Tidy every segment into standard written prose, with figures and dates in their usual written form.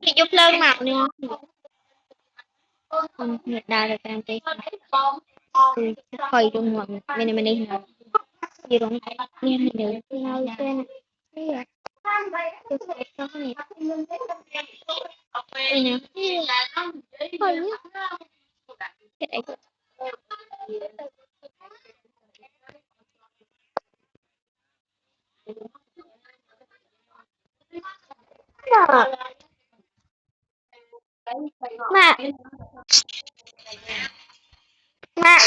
Chị giúp lên mạo nè. Nhiệt đào là trang trí khỏi dùng mặn mình đi nào gì rồi nghe mình được nào trên tôi sẽ có này đây nè khỏi nhá cái đấy mà mà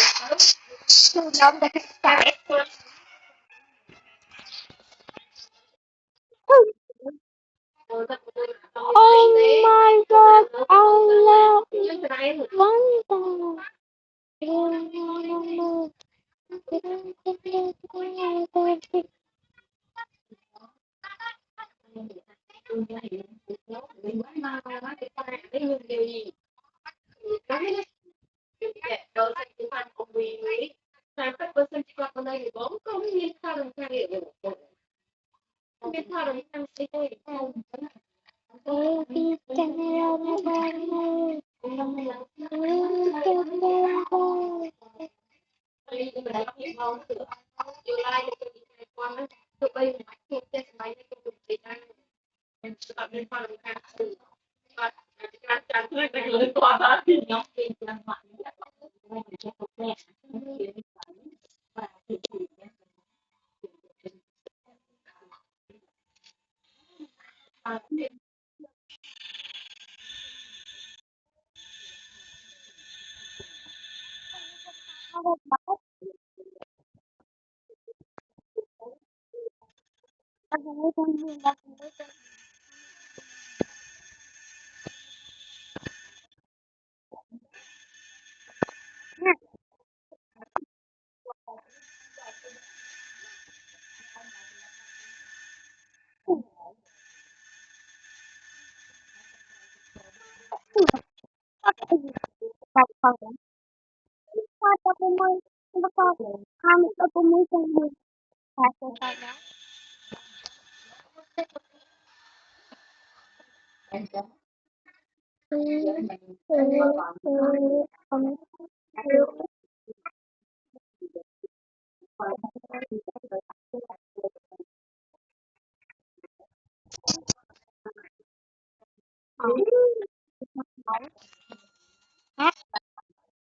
tôi đóng được cái oh my god I love London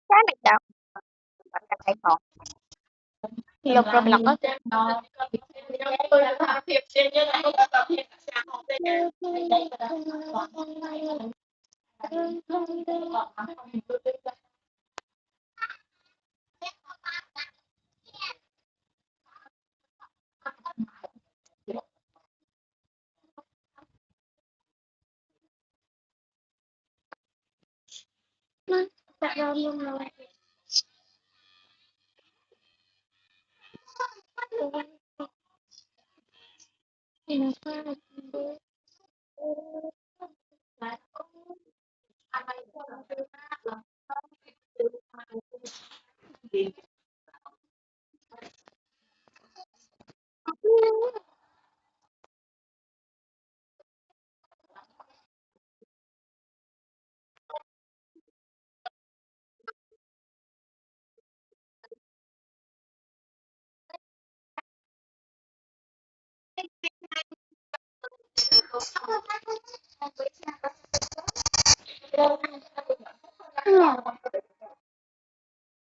cái này đâu cái còn lục rồi lọc á tại đâu luôn rồi thì nó sao